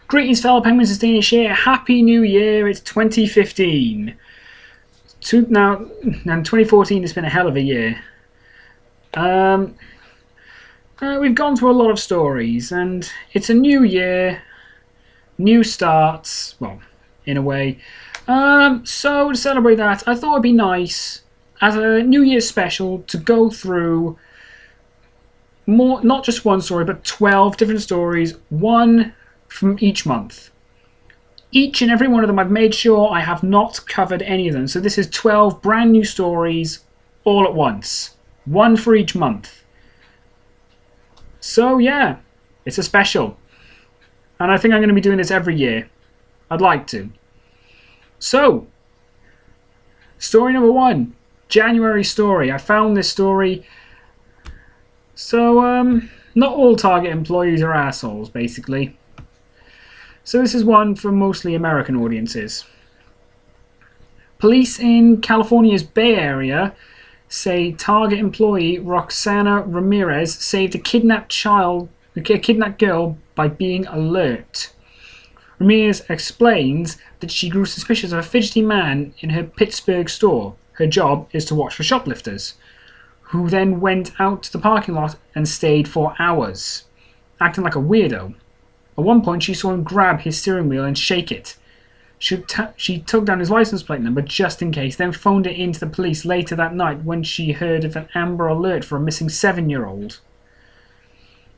Greetings, fellow penguins and Danish here. Happy New Year! It's 2015. Now, and 2014 has been a hell of a year. We've gone through a lot of stories, and it's a new year, new starts. Well, in a way. So to celebrate that, I thought it'd be nice as a New Year's special to go through not just one story, but 12 different stories, one from each month. Each and every one of them, I've made sure I have not covered any of them. So this is 12 brand new stories all at once. One for each month. So yeah, it's a special. And I think I'm going to be doing this every year. I'd like to. So, story number one. January story. I found this story. So, not all Target employees are assholes, basically. So this is one for mostly American audiences. Police in California's Bay Area say Target employee Roxana Ramirez saved a kidnapped girl by being alert. Ramirez explains that she grew suspicious of a fidgety man in her Pittsburgh store. Her job is to watch for shoplifters, who then went out to the parking lot and stayed for hours, acting like a weirdo. At one point, she saw him grab his steering wheel and shake it. She took down his license plate number just in case, then phoned it in to the police later that night when she heard of an Amber Alert for a missing 7-year-old.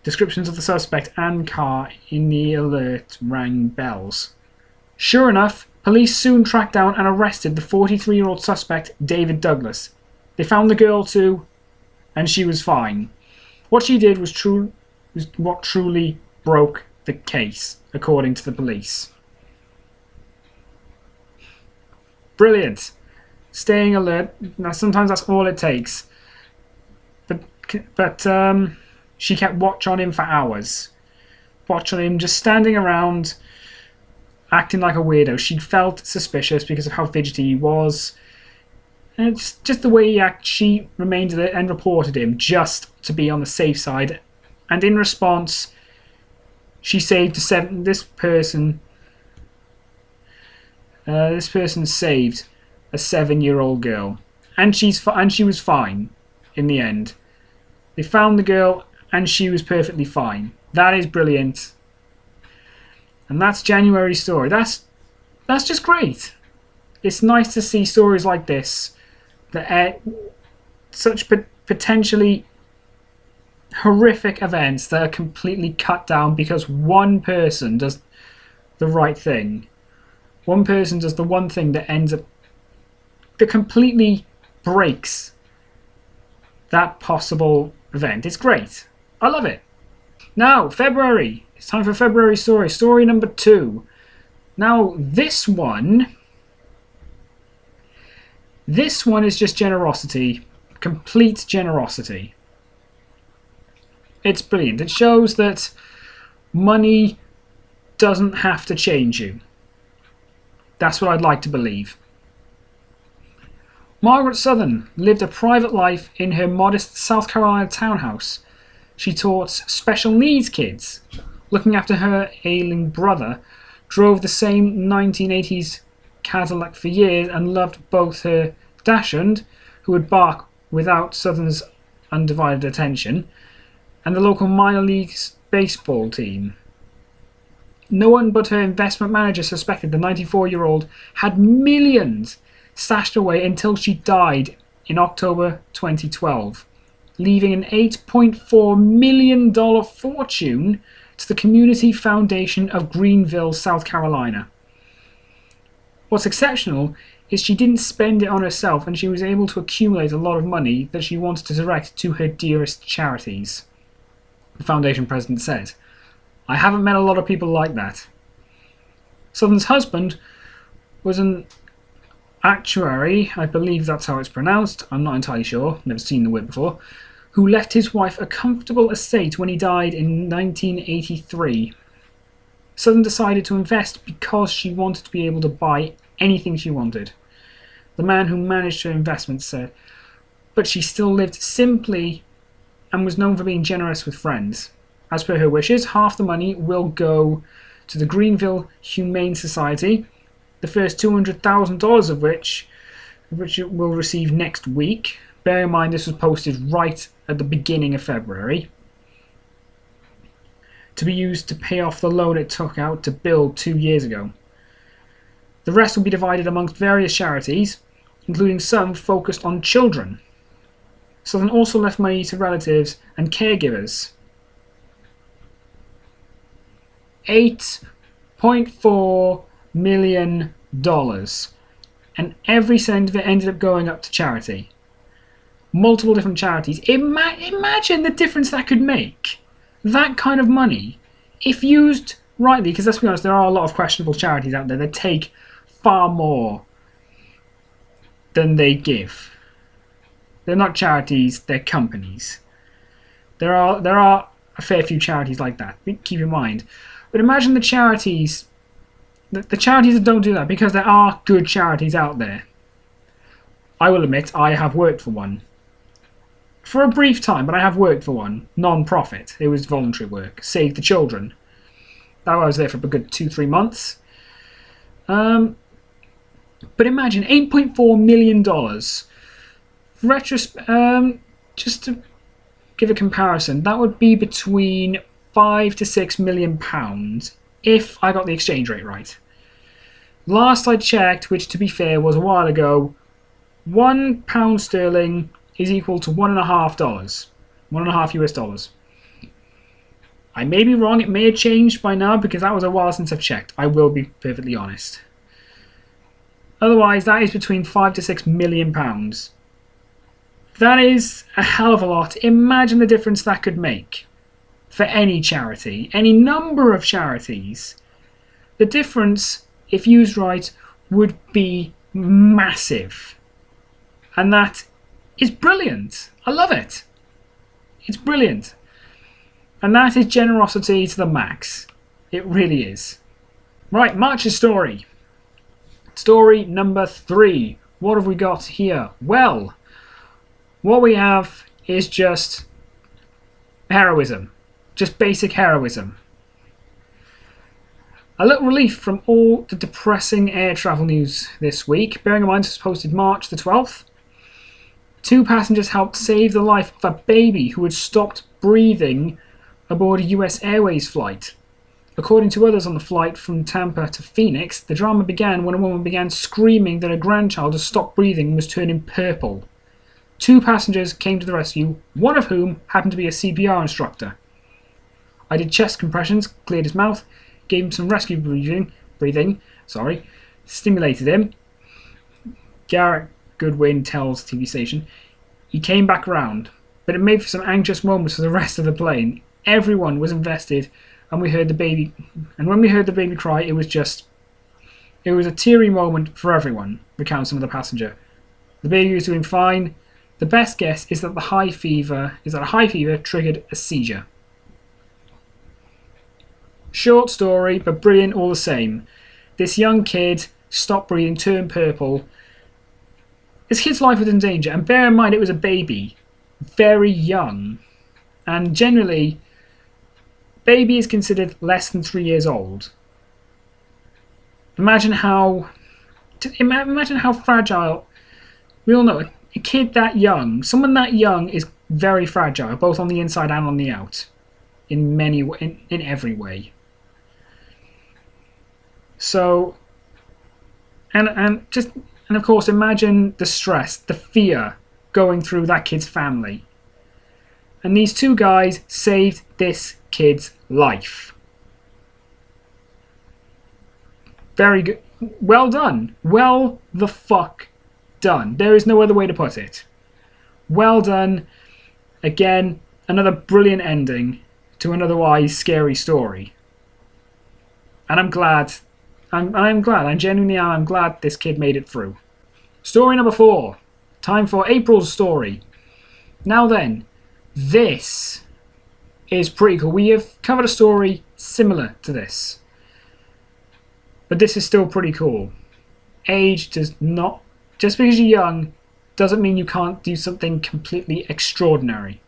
Descriptions of the suspect and car in the alert rang bells. Sure enough, police soon tracked down and arrested the 43-year-old suspect, David Douglas. They found the girl too, and she was fine. What she did was what truly broke the case, according to the police. Brilliant. Staying alert. Now, sometimes that's all it takes. But she kept watch on him for hours. Watch on him, just standing around, acting like a weirdo. She felt suspicious because of how fidgety he was. And it's just the way he acted. She remained alert and reported him just to be on the safe side. And in response, she saved this person saved a 7-year-old girl, and she was fine in the end. They found the girl, and she was perfectly fine. That is brilliant, and that's January's story. That's just great. It's nice to see stories like this that such potentially horrific events that are completely cut down because one person does the right thing. One person does the one thing that completely breaks that possible event. It's great. I love it. Now, February. It's time for February story. Story number 2. Now, this one is just generosity. Complete generosity. It's brilliant. It shows that money doesn't have to change you. That's what I'd like to believe. Margaret Southern lived a private life in her modest South Carolina townhouse. She taught special needs kids, looking after her ailing brother, drove the same 1980s Cadillac for years, and loved both her dachshund, who would bark without Southern's undivided attention, and the local minor league baseball team. No one but her investment manager suspected the 94-year-old had millions stashed away until she died in October 2012, leaving an $8.4 million fortune to the Community Foundation of Greenville, South Carolina. What's exceptional is she didn't spend it on herself, and she was able to accumulate a lot of money that she wanted to direct to her dearest charities. The foundation president said, "I haven't met a lot of people like that." Southern's husband was an actuary, I believe that's how it's pronounced, I'm not entirely sure, never seen the word before, who left his wife a comfortable estate when he died in 1983. Southern decided to invest because she wanted to be able to buy anything she wanted. The man who managed her investments said, but she still lived simply and was known for being generous with friends. As per her wishes, half the money will go to the Greenville Humane Society, the first $200,000 of which it will receive next week. Bear in mind this was posted right at the beginning of February, to be used to pay off the loan it took out to build 2 years ago. The rest will be divided amongst various charities, including some focused on children. Southern also left money to relatives and caregivers. $8.4 million. And every cent of it ended up going up to charity. Multiple different charities. Imagine the difference that could make. That kind of money, if used rightly, because let's be honest, there are a lot of questionable charities out there that take far more than they give. They're not charities, they're companies. There are a fair few charities like that, keep in mind. But imagine the charities that don't do that, because there are good charities out there. I will admit, I have worked for one. For a brief time, but I have worked for one. Non-profit. It was voluntary work. Save the Children. I was there for a good 2-3 months. But imagine $8.4 million. Just to give a comparison, that would be between £5 to £6 million if I got the exchange rate right. Last I checked, which to be fair was a while ago, £1 sterling is equal to $1.5. $1.5 US. I may be wrong, it may have changed by now because that was a while since I've checked. I will be perfectly honest. Otherwise, that is between £5 to £6 million. That is a hell of a lot. Imagine the difference that could make for any charity, any number of charities. The difference, if used right, would be massive. And that is brilliant. I love it. It's brilliant. And that is generosity to the max. It really is. Right, March's story. Story number 3. What have we got here? Well, what we have is just heroism. Just basic heroism. A little relief from all the depressing air travel news this week. Bearing in mind this was posted March the 12th. 2 passengers helped save the life of a baby who had stopped breathing aboard a US Airways flight. According to others on the flight from Tampa to Phoenix, the drama began when a woman began screaming that her grandchild had stopped breathing and was turning purple. 2 passengers came to the rescue, one of whom happened to be a CPR instructor. I did chest compressions, cleared his mouth, gave him some rescue breathing, stimulated him. Garrett Goodwin tells TV station. He came back around, but it made for some anxious moments for the rest of the plane. Everyone was invested, and we heard the baby. And when we heard the baby cry, it was a teary moment for everyone, recounts another passenger. The baby was doing fine. The best guess is that a high fever triggered a seizure. Short story, but brilliant all the same. This young kid stopped breathing, turned purple. This kid's life was in danger, and bear in mind it was a baby, very young, and generally, baby is considered less than 3 years old. Imagine how fragile. We all know a kid that young, someone that young is very fragile, both on the inside and on the out, in every way. So, and of course, imagine the stress, the fear going through that kid's family. And these 2 guys saved this kid's life. Very good. Well done. Well the fuck done. There is no other way to put it. Well done. Again, another brilliant ending to an otherwise scary story. And I'm glad. I'm glad. I genuinely am. I'm glad this kid made it through. Story number 4. Time for April's story. Now then, this is pretty cool. We have covered a story similar to this, but this is still pretty cool. Age does not, just because you're young doesn't mean you can't do something completely extraordinary.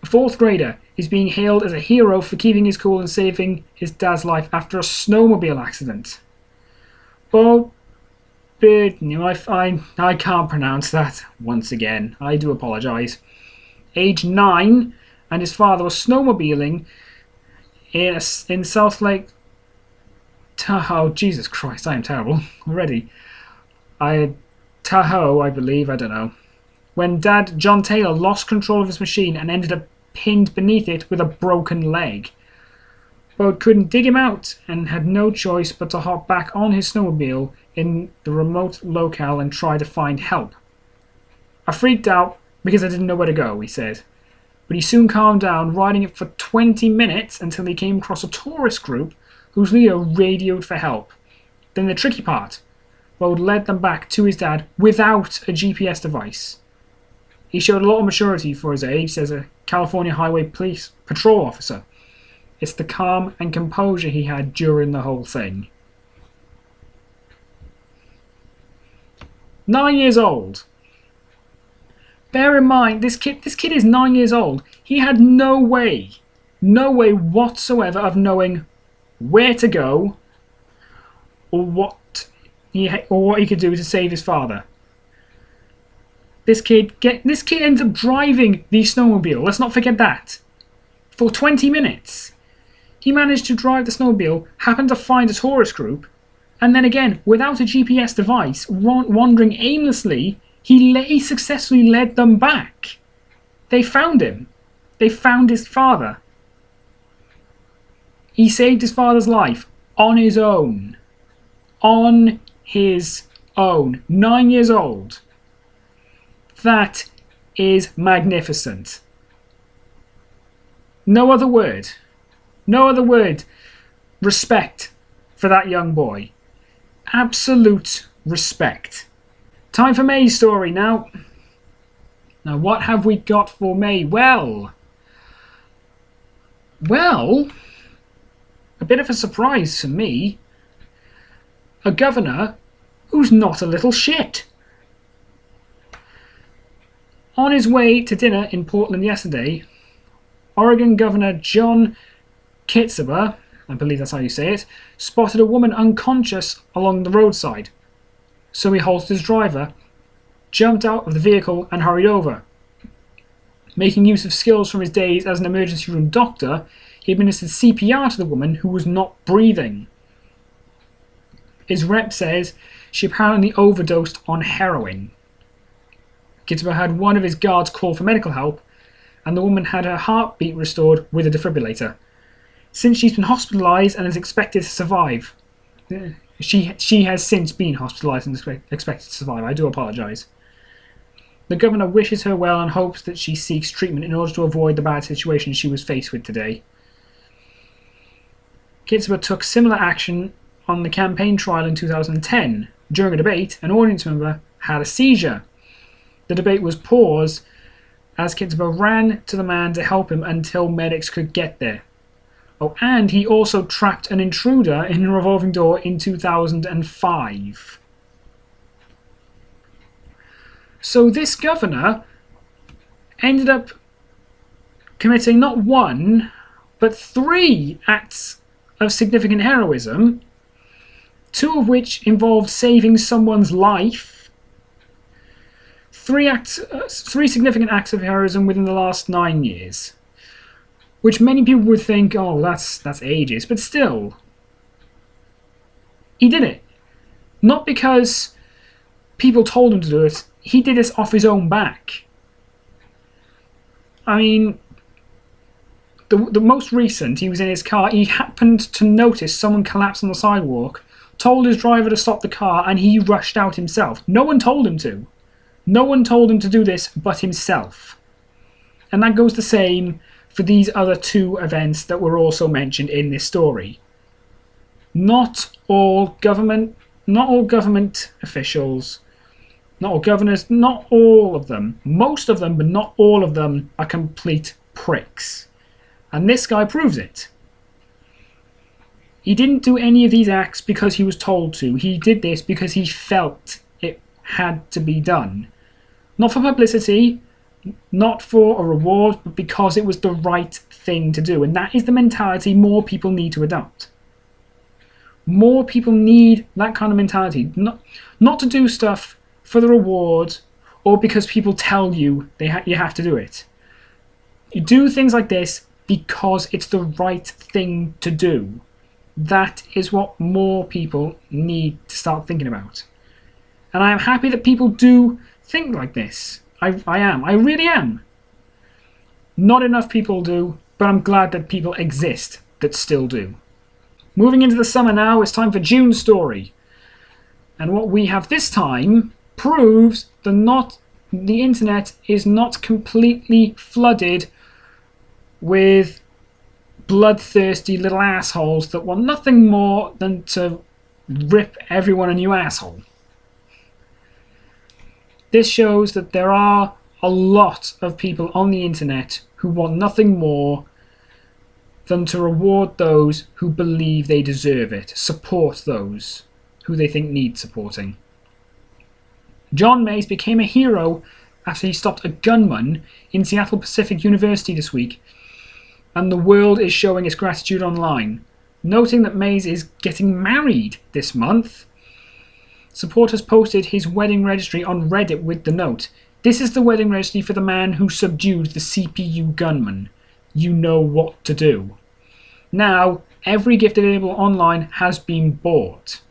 A 4th grader is being hailed as a hero for keeping his cool and saving his dad's life after a snowmobile accident. But I can't pronounce that once again. I do apologise. Age 9, and his father was snowmobiling in South Lake Tahoe. Jesus Christ, I am terrible already. Tahoe, I believe, I don't know. When Dad, John Taylor, lost control of his machine and ended up pinned beneath it with a broken leg. Bode couldn't dig him out and had no choice but to hop back on his snowmobile in the remote locale and try to find help. I freaked out because I didn't know where to go, he said. But he soon calmed down, riding it for 20 minutes until he came across a tourist group whose leader radioed for help. Then the tricky part, Bode led them back to his dad without a GPS device. He showed a lot of maturity for his age, says a California Highway Police patrol officer. It's the calm and composure he had during the whole thing. 9 years old. Bear in mind, this kid is 9 years old. He had no way whatsoever of knowing where to go or what he could do to save his father. This kid ends up driving the snowmobile. Let's not forget that. For 20 minutes. He managed to drive the snowmobile, happened to find a tourist group, and then again, without a GPS device, wandering aimlessly, he successfully led them back. They found him. They found his father. He saved his father's life on his own. On his own. 9 years old. That is magnificent. No other word. No other word. Respect for that young boy. Absolute respect. Time for May's story now. Now what have we got for May? Well, a bit of a surprise for me. A governor who's not a little shit. On his way to dinner in Portland yesterday, Oregon Governor John Kitzhaber, I believe that's how you say it, spotted a woman unconscious along the roadside. So he halted his driver, jumped out of the vehicle and hurried over. Making use of skills from his days as an emergency room doctor, he administered CPR to the woman who was not breathing. His rep says she apparently overdosed on heroin. Kitzhaber had one of his guards call for medical help, and the woman had her heartbeat restored with a defibrillator. Since she's been hospitalised and is expected to survive. She has since been hospitalised and expected to survive. I do apologise. The governor wishes her well and hopes that she seeks treatment in order to avoid the bad situation she was faced with today. Kitzhaber took similar action on the campaign trial in 2010. During a debate, an audience member had a seizure. The debate was paused as Kitzhaber ran to the man to help him until medics could get there. Oh, and he also trapped an intruder in a revolving door in 2005. So this governor ended up committing not one, but 3 acts of significant heroism, 2 of which involved saving someone's life. 3 significant acts of heroism within the last 9 years. Which many people would think, oh, that's ages. But still, he did it. Not because people told him to do it. He did this off his own back. I mean, the most recent, he was in his car. He happened to notice someone collapse on the sidewalk, told his driver to stop the car, and he rushed out himself. No one told him to. No one told him to do this but himself. And that goes the same for these other 2 events that were also mentioned in this story. Not all government officials, not all governors, not all of them, most of them, but not all of them are complete pricks. And this guy proves it. He didn't do any of these acts because he was told to. He did this because he felt it had to be done. Not for publicity, not for a reward, but because it was the right thing to do. And that is the mentality more people need to adopt. More people need that kind of mentality. Not to do stuff for the reward or because people tell you you have to do it. You do things like this because it's the right thing to do. That is what more people need to start thinking about. And I am happy that people do think like this. I am. I really am. Not enough people do, but I'm glad that people exist that still do. Moving into the summer now, it's time for June's story. And what we have this time proves that the internet is not completely flooded with bloodthirsty little assholes that want nothing more than to rip everyone a new asshole. This shows that there are a lot of people on the internet who want nothing more than to reward those who believe they deserve it, support those who they think need supporting. John Mays became a hero after he stopped a gunman in Seattle Pacific University this week, and the world is showing its gratitude online, noting that Mays is getting married this month. Supporters posted his wedding registry on Reddit with the note, "This is the wedding registry for the man who subdued the CPU gunman. You know what to do." Now, every gift available online has been bought.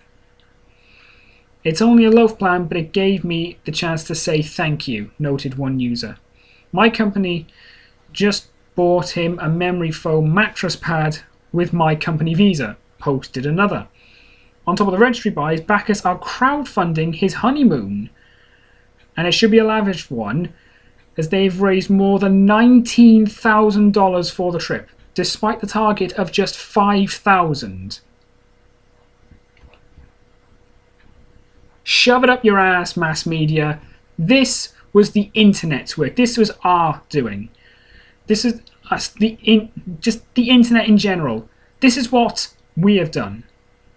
"It's only a loaf plan, but it gave me the chance to say thank you," noted one user. "My company just bought him a memory foam mattress pad with my company visa," posted another. On top of the registry buys, backers are crowdfunding his honeymoon. And it should be a lavish one, as they've raised more than $19,000 for the trip, despite the target of just $5,000. Shove it up your ass, mass media. This was the internet's work. This was our doing. This is us, just the internet in general. This is what we have done.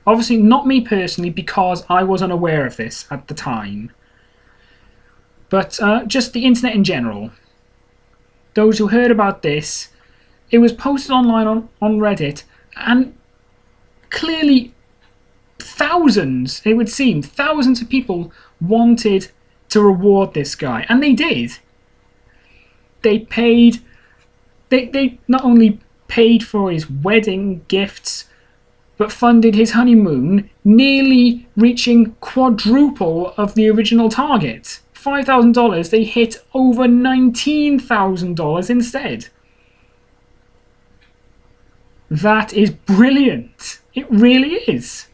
Obviously, not me personally, because I was unaware of this at the time. But just the internet in general. Those who heard about this, it was posted online on Reddit, and clearly thousands, it would seem, thousands of people wanted to reward this guy. And they did. They not only paid for his wedding gifts, but funded his honeymoon, nearly reaching quadruple of the original target. $5,000, they hit over $19,000 instead. That is brilliant. It really is.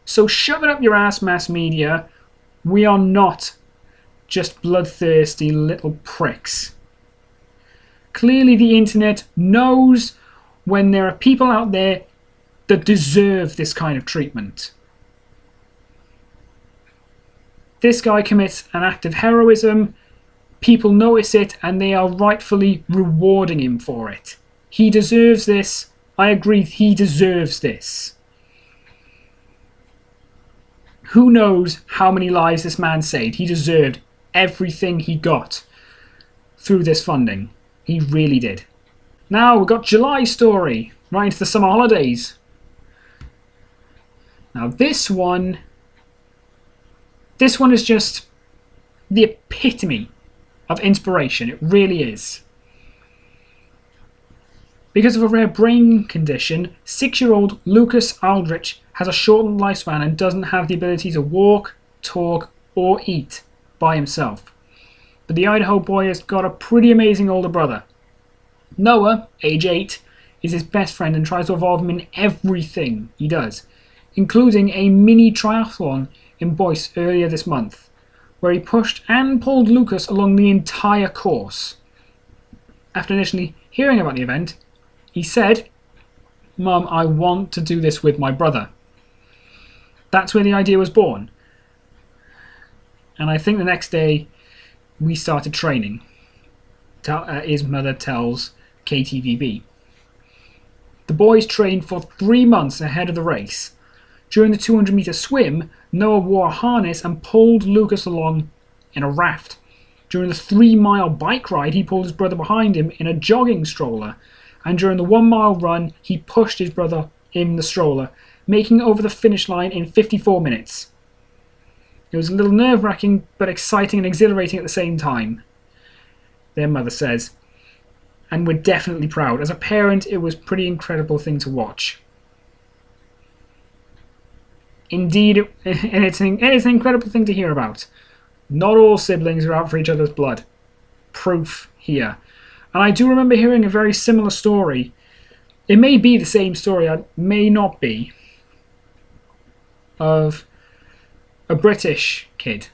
So shove it up your ass, mass media. We are not just bloodthirsty little pricks. Clearly the internet knows when there are people out there that deserve this kind of treatment. This guy commits an act of heroism, people notice it, and they are rightfully rewarding him for it. He deserves this. I agree, he deserves this. Who knows how many lives this man saved? He deserved everything he got through this funding. He really did. Now we've got July's story, right into the summer holidays. Now this one is just the epitome of inspiration. It really is. Because of a rare brain condition, 6-year-old Lucas Aldrich has a shortened lifespan and doesn't have the ability to walk, talk, or eat by himself. But the Idaho boy has got a pretty amazing older brother. Noah, age 8, is his best friend and tries to involve him in everything he does, including a mini triathlon in Boise earlier this month, where he pushed and pulled Lucas along the entire course. After initially hearing about the event, he said, "Mum, I want to do this with my brother." That's where the idea was born. And I think the next day we started training. His mother tells KTVB. The boys trained for 3 months ahead of the race. During the 200-meter swim, Noah wore a harness and pulled Lucas along in a raft. During the 3-mile bike ride, he pulled his brother behind him in a jogging stroller. And during the 1-mile run, he pushed his brother in the stroller, making it over the finish line in 54 minutes. It was a little nerve-wracking, but exciting and exhilarating at the same time, their mother says. And we're definitely proud. As a parent, it was a pretty incredible thing to watch. Indeed, and it's an incredible thing to hear about. Not all siblings are out for each other's blood. Proof here. And I do remember hearing a very similar story. It may be the same story, it may not be. Of a British kid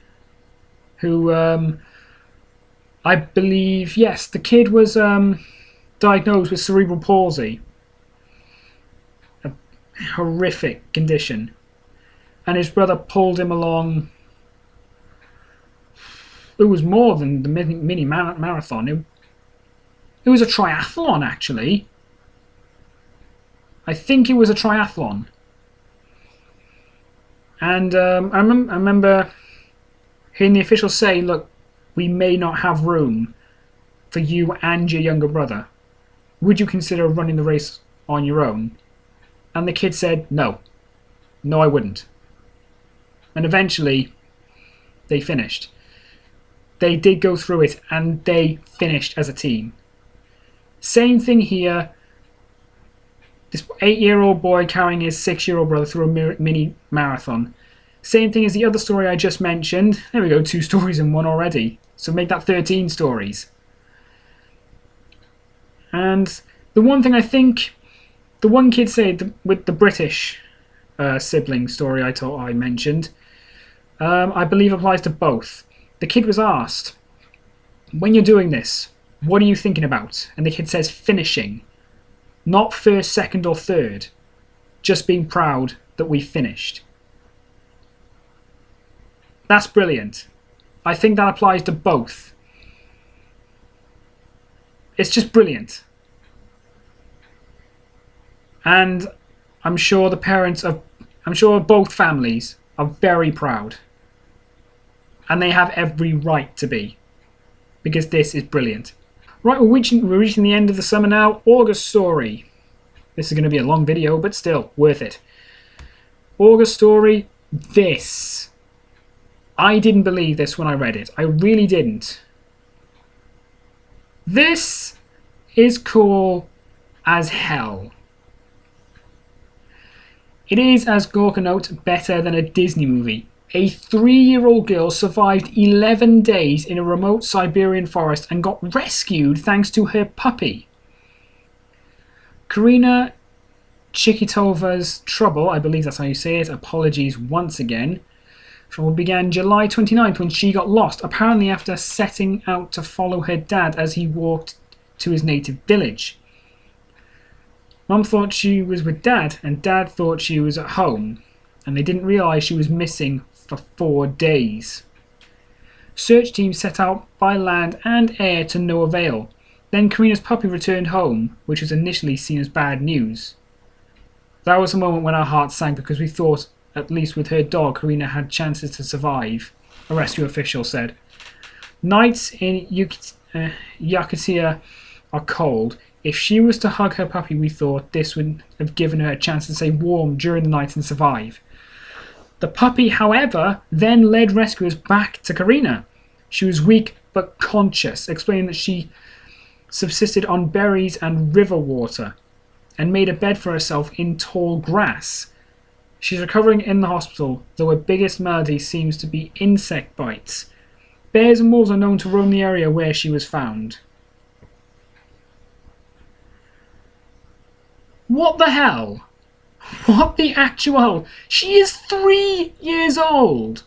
who, I believe, yes, the kid was diagnosed with cerebral palsy. A horrific condition. And his brother pulled him along. It was more than the mini marathon. It was a triathlon, actually. I think it was a triathlon. And I remember hearing the officials say, look, we may not have room for you and your younger brother. Would you consider running the race on your own? And the kid said, no. No, I wouldn't. And eventually, they finished. They did go through it, and they finished as a team. Same thing here. This 8-year-old boy carrying his 6-year-old brother through a mini marathon. Same thing as the other story I just mentioned. There we go, 2 stories in one already. So make that 13 stories. And the one thing I think, the one kid said with the British sibling story I mentioned, I believe applies to both. The kid was asked, when you're doing this, what are you thinking about? And the kid says finishing. Not first, second, or third. Just being proud that we finished. That's brilliant. I think that applies to both. It's just brilliant. And I'm sure both families are very proud. And they have every right to be. Because this is brilliant. Right, we're reaching the end of the summer now. August story. This is going to be a long video, but still, worth it. August story, this. I didn't believe this when I read it. I really didn't. This is cool as hell. It is, as Gorka notes, better than a Disney movie. A 3-year-old girl survived 11 days in a remote Siberian forest and got rescued thanks to her puppy. Karina Chikitova's trouble, I believe that's how you say it, apologies once again. Trouble began July 29th when she got lost, apparently after setting out to follow her dad as he walked to his native village. Mum thought she was with Dad, and Dad thought she was at home, and they didn't realise she was missing for 4 days. Search teams set out by land and air to no avail. Then Karina's puppy returned home, which was initially seen as bad news. That was a moment when our hearts sank because we thought, at least with her dog, Karina had chances to survive, a rescue official said. Nights in Yakutia are cold. If she was to hug her puppy, we thought this would have given her a chance to stay warm during the night and survive. The puppy, however, then led rescuers back to Karina. She was weak but conscious, explaining that she subsisted on berries and river water and made a bed for herself in tall grass. She's recovering in the hospital, though her biggest malady seems to be insect bites. Bears and wolves are known to roam the area where she was found. What the hell? What the actual... She is 3 years old!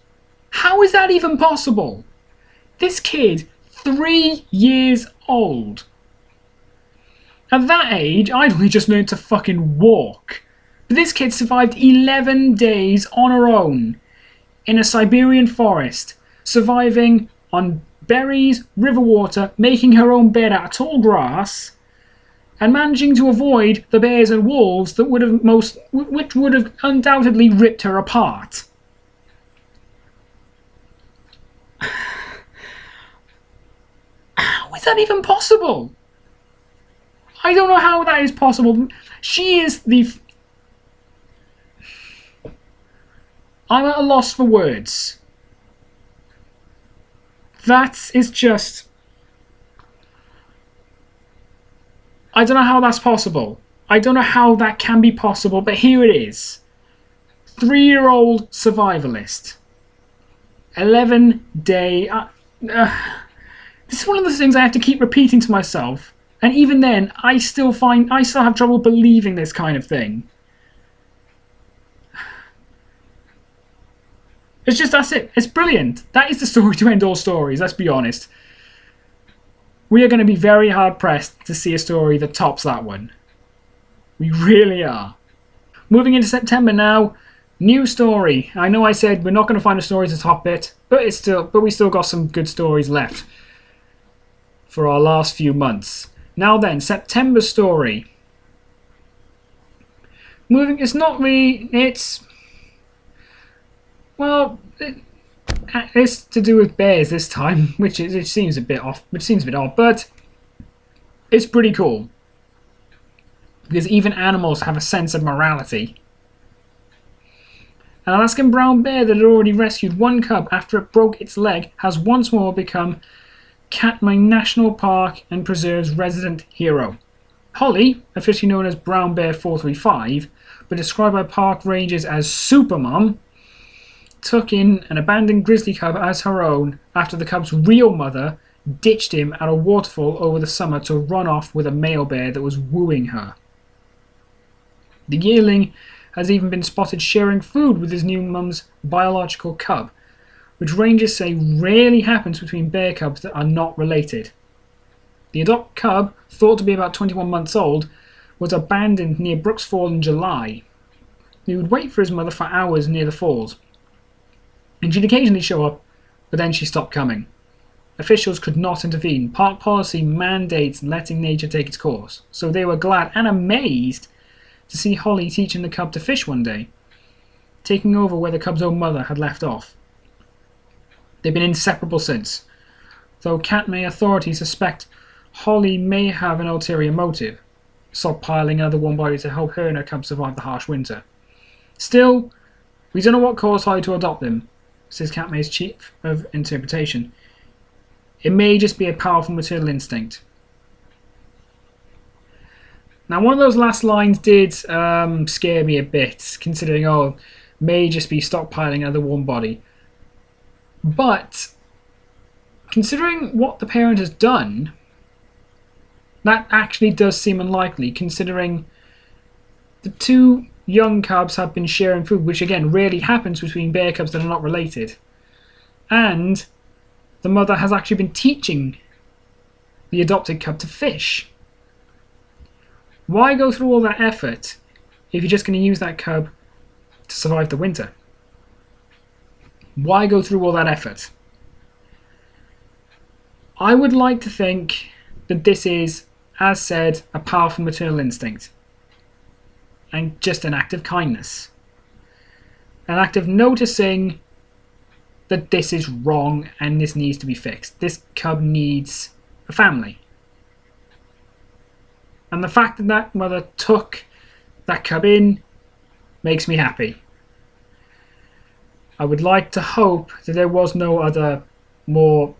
How is that even possible? This kid, 3 years old. At that age, I'd only just learned to fucking walk. But this kid survived 11 days on her own in a Siberian forest, surviving on berries, river water, making her own bed out of tall grass, and managing to avoid the bears and wolves that which would have undoubtedly ripped her apart. is that even possible? I don't know how that is possible. She is the... I'm at a loss for words. That is just... I don't know how that's possible. I don't know how that can be possible, but here it is. 3-year-old survivalist. 11-day... this is one of those things I have to keep repeating to myself. And even then, I still have trouble believing this kind of thing. It's just, that's it. It's brilliant. That is the story to end all stories, let's be honest. We are going to be very hard pressed to see a story that tops that one. We really are. Moving into September now, new story. I know I said we're not going to find a story to top it, but we still got some good stories left for our last few months. Now then, September story. It's not really, well, it's to do with bears this time, which seems a bit off, but it's pretty cool. Because even animals have a sense of morality. An Alaskan brown bear that had already rescued one cub after it broke its leg has once more become Katmai National Park and Preserve's resident hero. Holly, officially known as Brown Bear 435, but described by park rangers as Supermom, took in an abandoned grizzly cub as her own after the cub's real mother ditched him at a waterfall over the summer to run off with a male bear that was wooing her. The yearling has even been spotted sharing food with his new mum's biological cub, which rangers say rarely happens between bear cubs that are not related. The adopted cub, thought to be about 21 months old, was abandoned near Brooks Fall in July. He would wait for his mother for hours near the falls, and she'd occasionally show up, but then she stopped coming. Officials could not intervene. Park policy mandates letting nature take its course, so they were glad and amazed to see Holly teaching the cub to fish one day, taking over where the cub's own mother had left off. They've been inseparable since, though Katmai authorities suspect Holly may have an ulterior motive, stockpiling another warm body to help her and her cub survive the harsh winter. Still, we don't know what caused Holly to adopt them, says Katmai's chief of interpretation. It may just be a powerful maternal instinct. Now, one of those last lines did scare me a bit, considering, may just be stockpiling another warm body. But, considering what the parent has done, that actually does seem unlikely, considering the two young cubs have been sharing food, which again rarely happens between bear cubs that are not related. And the mother has actually been teaching the adopted cub to fish. Why go through all that effort if you're just going to use that cub to survive the winter? Why go through all that effort? I would like to think that this is, as said, a powerful maternal instinct. And just an act of kindness. An act of noticing that this is wrong and this needs to be fixed. This cub needs a family. And the fact that that mother took that cub in makes me happy. I would like to hope that there was no other more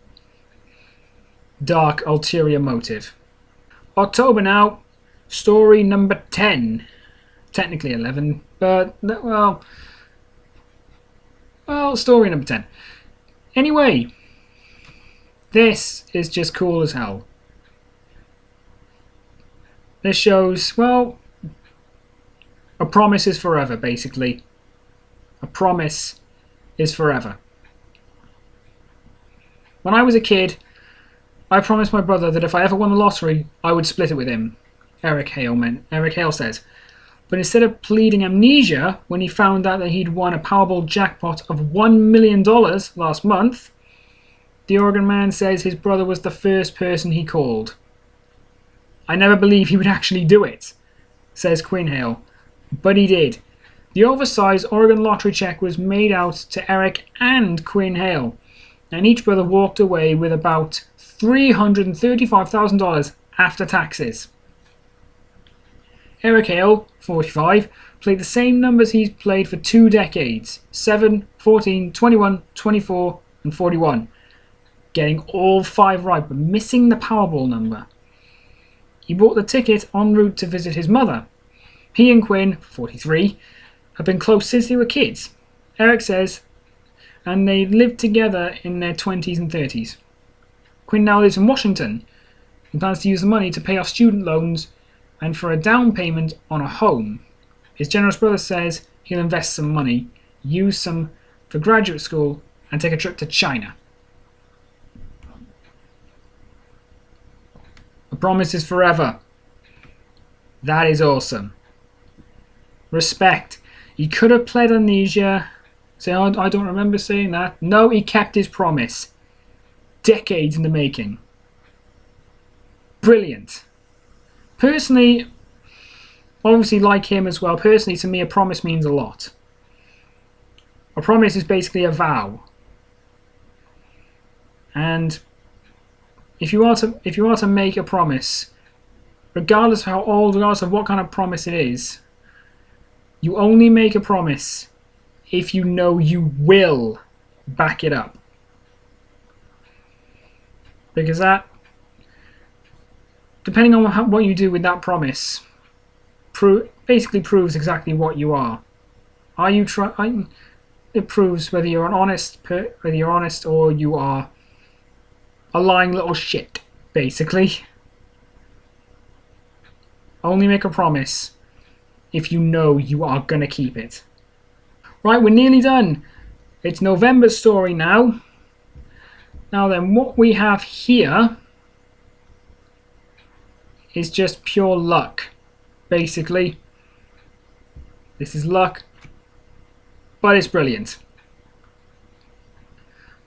dark ulterior motive. October now, story number 10. Technically 11, but well, story number 10. Anyway, this is just cool as hell. This shows, well, a promise is forever, basically. A promise is forever. When I was a kid, I promised my brother that if I ever won the lottery, I would split it with him. Eric Hale says. But instead of pleading amnesia when he found out that he'd won a Powerball jackpot of $1 million last month, the Oregon man says his brother was the first person he called. I never believed he would actually do it, says Quinn Hale, but he did. The oversized Oregon lottery check was made out to Eric and Quinn Hale, and each brother walked away with about $335,000 after taxes. Eric Hale, 45, played the same numbers he's played for 2 decades, 7, 14, 21, 24 and 41, getting all 5 right but missing the Powerball number. He bought the ticket en route to visit his mother. He and Quinn, 43, have been close since they were kids, Eric says, and they lived together in their 20s and 30s. Quinn now lives in Washington. He plans to use the money to pay off student loans and for a down payment on a home. His generous brother says he'll invest some money, use some for graduate school, and take a trip to China. A promise is forever. That is awesome. Respect. He could have pled amnesia, say, oh, I don't remember saying that. No, he kept his promise. Decades in the making. Brilliant. Personally, obviously like him as well, personally to me a promise means a lot. A promise is basically a vow. And if you are to make a promise, regardless of how old, regardless of what kind of promise it is, you only make a promise if you know you will back it up. Because that, depending on what you do with that promise, basically proves exactly what you are. Are you trying? It proves whether you're whether you're honest or you are a lying little shit, basically. Only make a promise if you know you are gonna keep it. Right, we're nearly done. It's November's story now. Now then, what we have here is just pure luck, basically. This is luck, but it's brilliant.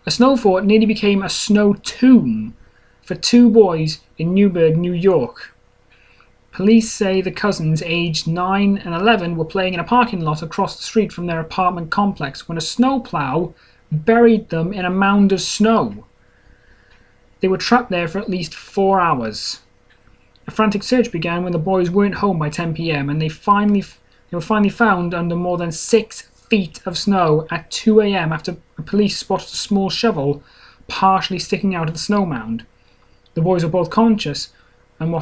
A snow fort nearly became a snow tomb for 2 boys in Newburgh, New York. Police say the cousins, aged 9 and 11, were playing in a parking lot across the street from their apartment complex when a snowplow buried them in a mound of snow. They were trapped there for at least 4 hours. A frantic search began when the boys weren't home by 10 p.m. and they were finally found under more than 6 feet of snow at 2 a.m. after police spotted a small shovel partially sticking out of the snow mound. The boys were both conscious and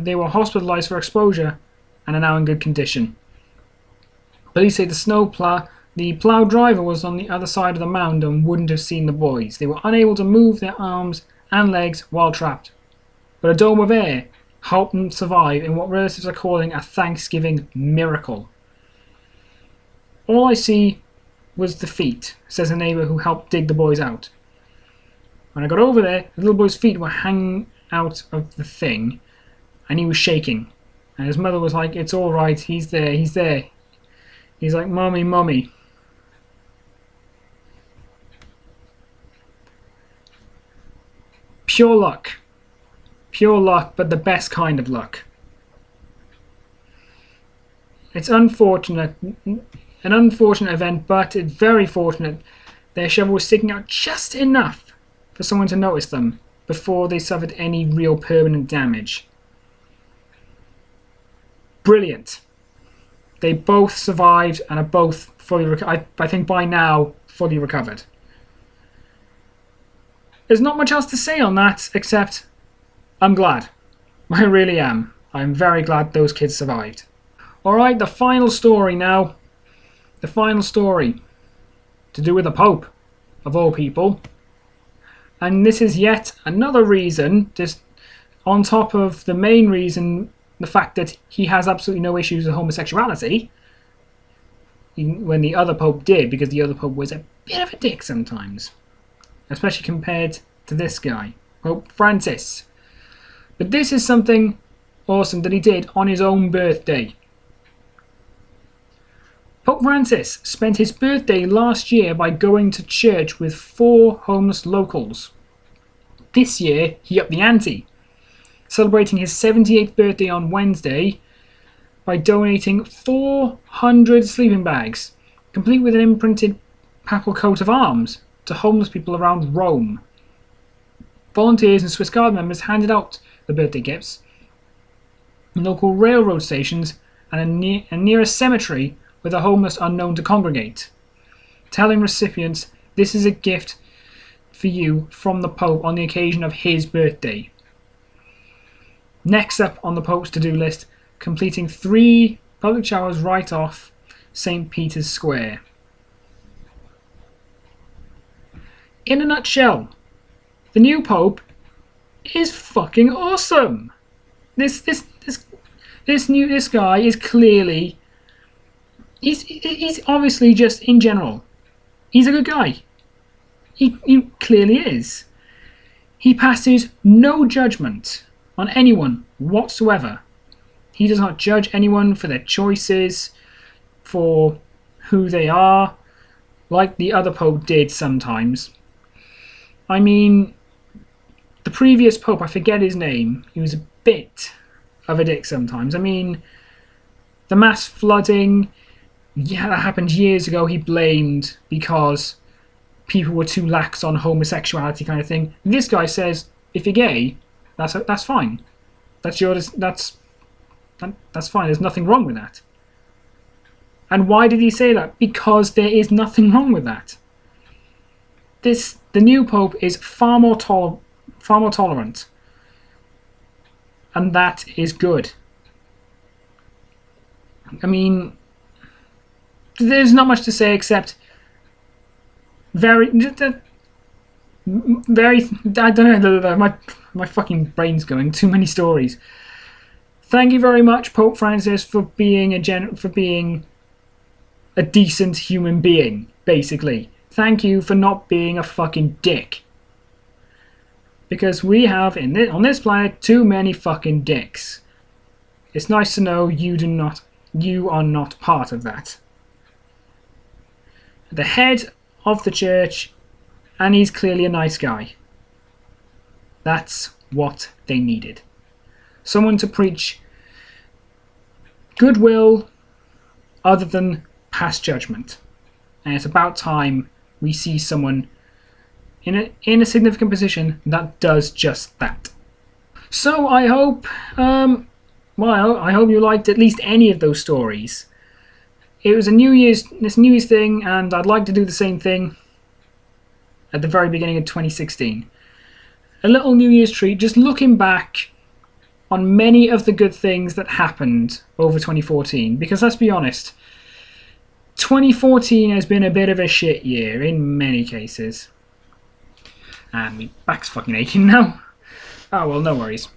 they were hospitalized for exposure and are now in good condition. Police say the plow driver was on the other side of the mound and wouldn't have seen the boys. They were unable to move their arms and legs while trapped, but a dome of air helped them survive in what relatives are calling a Thanksgiving miracle. All I see was the feet, says a neighbour who helped dig the boys out. When I got over there, the little boy's feet were hanging out of the thing, and he was shaking. And his mother was like, "It's all right, he's there, he's there." He's like, "Mommy, mommy." Pure luck. Pure luck, but the best kind of luck. It's unfortunate, an unfortunate event, but it's very fortunate their shovel was sticking out just enough for someone to notice them before they suffered any real permanent damage. Brilliant. They both survived and are both fully I think by now fully recovered. There's not much else to say on that except I'm glad. I really am. I'm very glad those kids survived. Alright, the final story now. The final story to do with the Pope, of all people. And this is yet another reason, just on top of the main reason, the fact that he has absolutely no issues with homosexuality, when the other Pope did, because the other Pope was a bit of a dick sometimes, especially compared to this guy, Pope Francis. But this is something awesome that he did on his own birthday. Pope Francis spent his birthday last year by going to church with 4 homeless locals. This year, he upped the ante, celebrating his 78th birthday on Wednesday by donating 400 sleeping bags, complete with an imprinted papal coat of arms, to homeless people around Rome. volunteers and Swiss Guard members handed out the birthday gifts in local railroad stations and near a cemetery where the homeless are known to congregate, telling recipients, "This is a gift for you from the Pope on the occasion of his birthday." Next up on the Pope's to-do list, completing 3 public showers right off St. Peter's Square. In a nutshell, the new Pope is fucking awesome. This guy is clearly, he's obviously just in general, he's a good guy. He clearly is. He passes no judgment on anyone whatsoever. He does not judge anyone for their choices, for who they are, like the other Pope did sometimes. I mean, the previous Pope, I forget his name, he was a bit of a dick sometimes. I mean, the mass flooding, yeah, that happened years ago. He blamed because people were too lax on homosexuality kind of thing. This guy says, if you're gay, that's fine. That's fine. There's nothing wrong with that. And why did he say that? Because there is nothing wrong with that. The new Pope is far more tolerant, and that is good. I mean, there's not much to say except very. I don't know. My fucking brain's going. Too many stories. Thank you very much, Pope Francis, for being a decent human being. Basically, thank you for not being a fucking dick. Because we have on this planet too many fucking dicks. It's nice to know you are not part of that. The head of the church, and he's clearly a nice guy. That's what they needed. Someone to preach goodwill other than pass judgment. And it's about time we see someone in a significant position that does just that. So I hope I hope you liked at least any of those stories. It was a New Year's thing, and I'd like to do the same thing at the very beginning of 2016. A little New Year's treat, just looking back on many of the good things that happened over 2014. Because let's be honest, 2014 has been a bit of a shit year in many cases. And my back's fucking aching now. Oh well, no worries.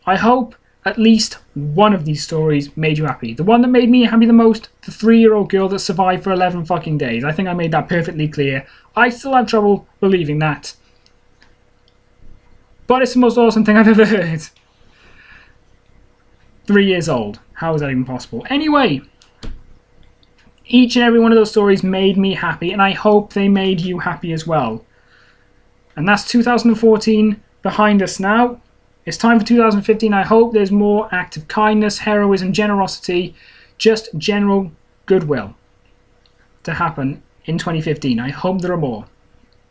I hope at least one of these stories made you happy. The one that made me happy the most, the 3-year-old girl that survived for 11 fucking days. I think I made that perfectly clear. I still have trouble believing that. But it's the most awesome thing I've ever heard. 3 years old. How is that even possible? Anyway, each and every one of those stories made me happy, and I hope they made you happy as well. And that's 2014 behind us now. It's time for 2015. I hope there's more acts of kindness, heroism, generosity, just general goodwill to happen in 2015. I hope there are more.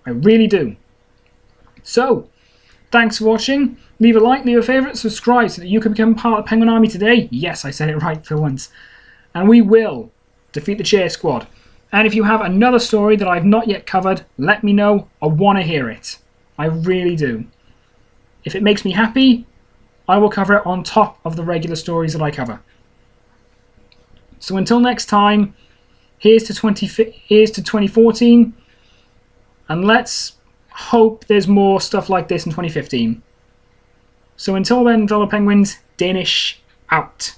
I really do. So, thanks for watching. Leave a like, leave a favourite, subscribe so that you can become part of the Penguin Army today. Yes, I said it right for once. And we will defeat the Chair Squad. And if you have another story that I've not yet covered, let me know. I want to hear it. I really do. If it makes me happy, I will cover it on top of the regular stories that I cover. So until next time, here's to 2014, and let's hope there's more stuff like this in 2015. So until then, fellow penguins, Danish out.